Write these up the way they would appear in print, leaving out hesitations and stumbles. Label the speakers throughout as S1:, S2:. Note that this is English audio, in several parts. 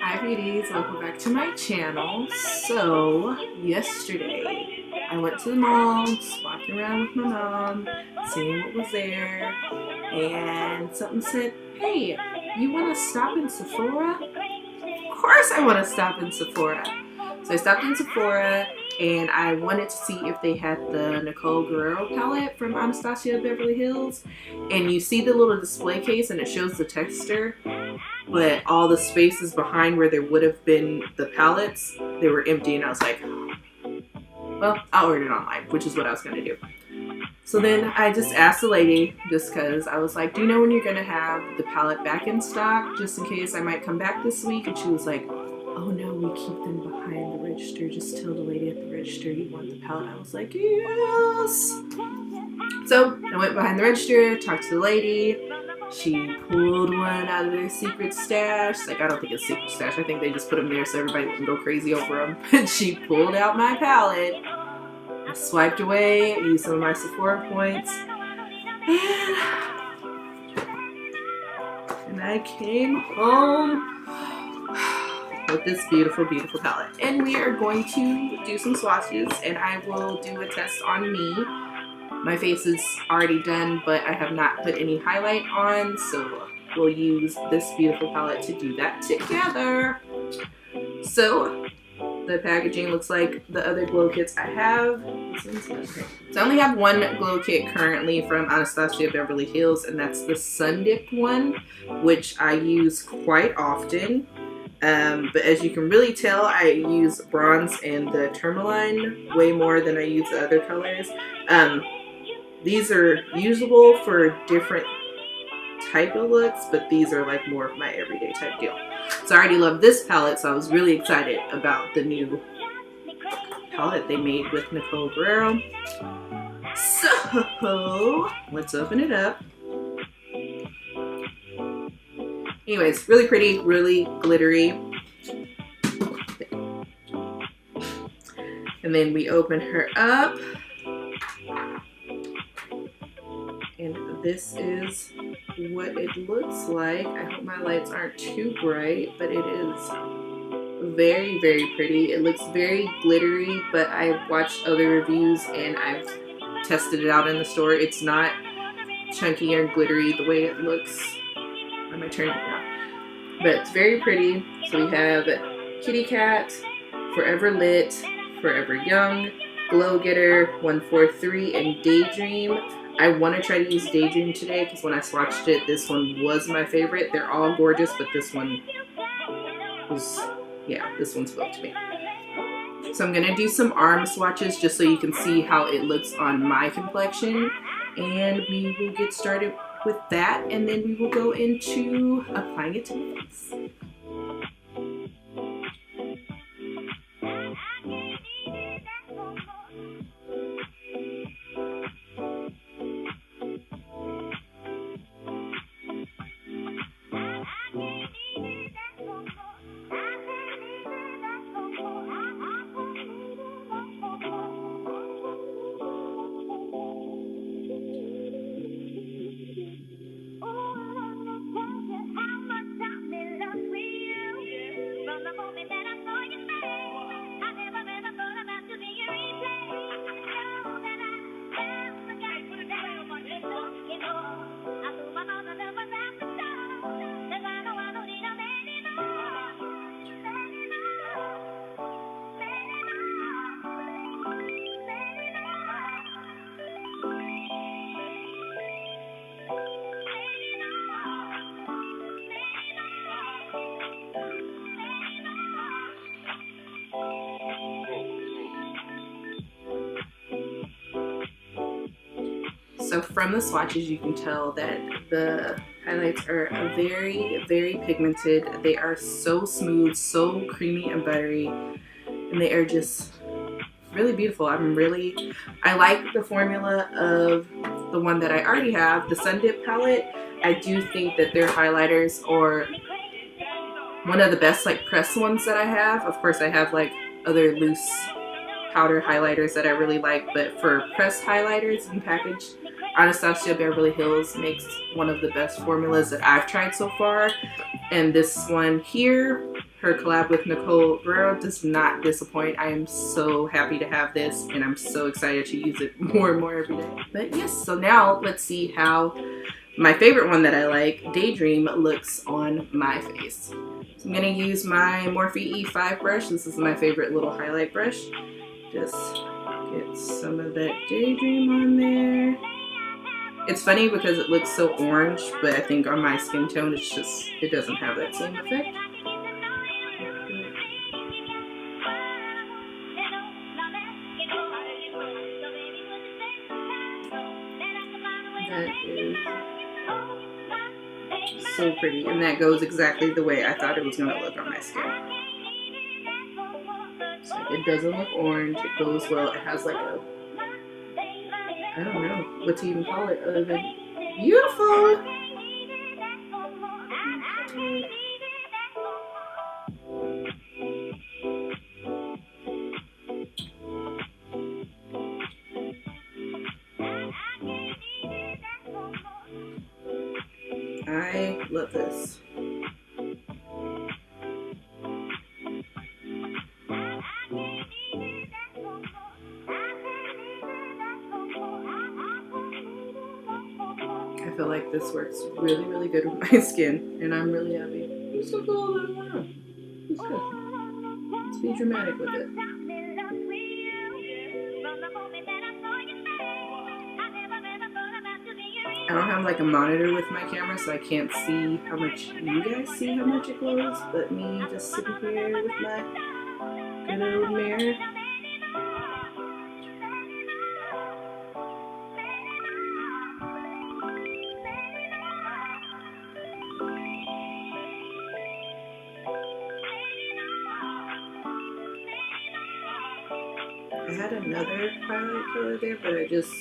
S1: Hi beauties, welcome back to my channel. So yesterday I went to the mall, just walking around with my mom, seeing what was there, and something said, hey, you want to stop in Sephora? Of course I want to stop in Sephora. So I stopped in Sephora and I wanted to see if they had the Nicole Guerriero palette from Anastasia Beverly Hills. And you see the little display case and it shows the texture, but all the spaces behind where there would have been the palettes, they were empty, and I was like, well, I'll order it online, which is what I was going to do. So then I just asked the lady, just because I was like, do you know when you're going to have the palette back in stock, just in case I might come back this week? And she was like, oh no, we keep them behind the register. Just tell the lady at the register you want the palette. I was like, yes. So I went behind the register, talked to the lady. She pulled one out of their secret stash. Like, I don't think it's secret stash. I think they just put them there so everybody can go crazy over them. And she pulled out my palette. I swiped away, used some of my Sephora points, and I came home with this beautiful, beautiful palette. And we are going to do some swatches, and I will do a test on me. My face is already done, but I have not put any highlight on, so we'll use this beautiful palette to do that together. So the packaging looks like the other glow kits I have. So I only have one glow kit currently from Anastasia Beverly Hills, and that's the Sun Dipped one, which I use quite often. But as you can really tell, I use bronze and the tourmaline way more than I use the other colors. These are usable for different type of looks, but these are like more of my everyday type deal. So I already love this palette, so I was really excited about the new palette they made with Nicole Guerriero. So let's open it up. Anyways, really pretty, really glittery. And then we open her up. And this is what it looks like. I hope my lights aren't too bright, but it is very, very pretty. It looks very glittery, but I've watched other reviews and I've tested it out in the store. It's not chunky or glittery the way it looks. Why am I turning it around? But it's very pretty. So we have Kitty Cat, Forever Lit, Forever Young, Glow Getter, 143, and Daydream. I want to try to use Daydream today because when I swatched it, this one was my favorite. They're all gorgeous, but this one was, yeah, this one spoke to me. So I'm going to do some arm swatches just so you can see how it looks on my complexion. And we will get started with that, and then we will go into applying it to my face. So from the swatches, you can tell that the highlights are very, very pigmented. They are so smooth, so creamy and buttery, and they are just really beautiful. I like the formula of the one that I already have, the Sun Dip palette. I do think that their highlighters are one of the best like pressed ones that I have. Of course, I have like other loose powder highlighters that I really like, but for pressed highlighters and packaged, Anastasia Beverly Hills makes one of the best formulas that I've tried so far. And this one here her collab with Nicole Guerriero does not disappoint. I am so happy to have this, and I'm so excited to use it more and more every day. But yes, so now let's see how my favorite one that I like, Daydream, looks on my face. So I'm going to use my Morphe E5 brush. This is my favorite little highlight brush. Just get some of that Daydream on there. It's funny because it looks so orange, but I think on my skin tone it's just, it doesn't have that same effect. That is so pretty, and that goes exactly the way I thought it was going to look on my skin. So it doesn't look orange, it goes well, it has like a, I don't know what to even call it other than beautiful. I love this. I feel like this works really, really good with my skin, and I'm really happy. Just look a little bit around. It's good. Let's be dramatic with it. I don't have like a monitor with my camera, so I can't see how much you guys see how much it glows, but me just sitting here with my good old mirror. I had another highlight color there, but I just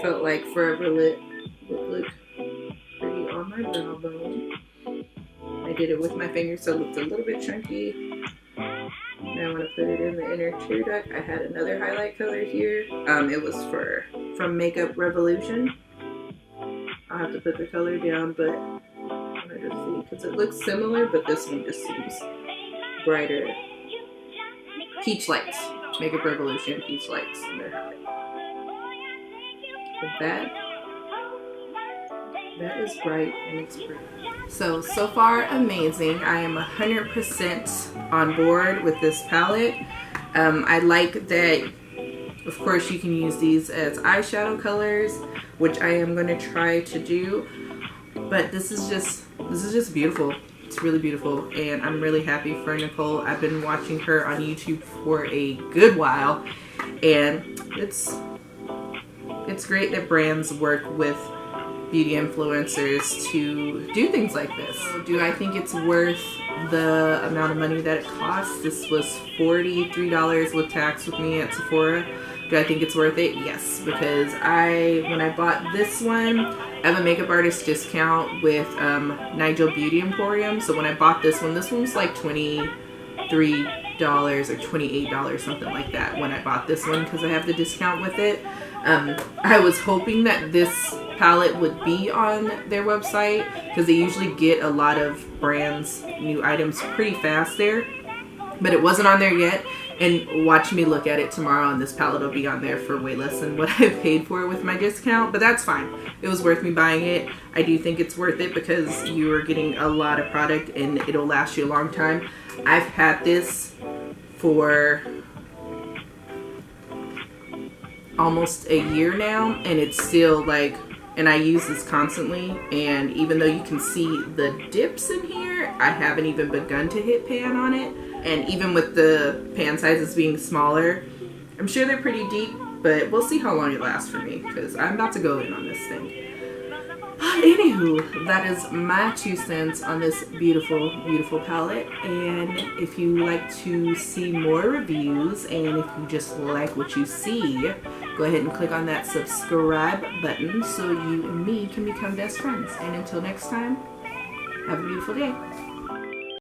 S1: felt like Forever Lit would look pretty on my brow bone. I did it with my finger, so it looked a little bit chunky. Now I want to put it in the inner tear duct. I had another highlight color here. It was from Makeup Revolution. I'll have to put the color down, but I want to just see, because it looks similar, but this one just seems brighter. Peach Lights. Makeup Revolution Peach Lights. But that is bright and it's pretty. So far amazing. I am 100% on board with this palette. I like that, of course, you can use these as eyeshadow colors, which I am going to try to do. But this is just beautiful. It's really beautiful, and I'm really happy for Nicole. I've been watching her on YouTube for a good while, and it's great that brands work with beauty influencers to do things like this. So do I think it's worth the amount of money that it costs? This was $43 with tax with me at Sephora. Do I think it's worth it? Yes, because when I bought this one, I have a makeup artist discount with Nigel Beauty Emporium. So when I bought this one was like $23 or $28, something like that, when I bought this one, because I have the discount with it. I was hoping that this palette would be on their website, because they usually get a lot of brands' new items pretty fast there, but it wasn't on there yet. And watch me look at it tomorrow, and this palette will be on there for way less than what I paid for it with my discount, but that's fine. It was worth me buying it. I do think it's worth it because you are getting a lot of product and it'll last you a long time. I've had this for almost a year now, and it's still like, and I use this constantly, and even though you can see the dips in here, I haven't even begun to hit pan on it. And even with the pan sizes being smaller, I'm sure they're pretty deep, but we'll see how long it lasts for me, because I'm about to go in on this thing. But anywho, that is my 2 cents on this beautiful, beautiful palette. And if you like to see more reviews, and if you just like what you see, go ahead and click on that subscribe button so you and me can become best friends. And until next time, have a beautiful day.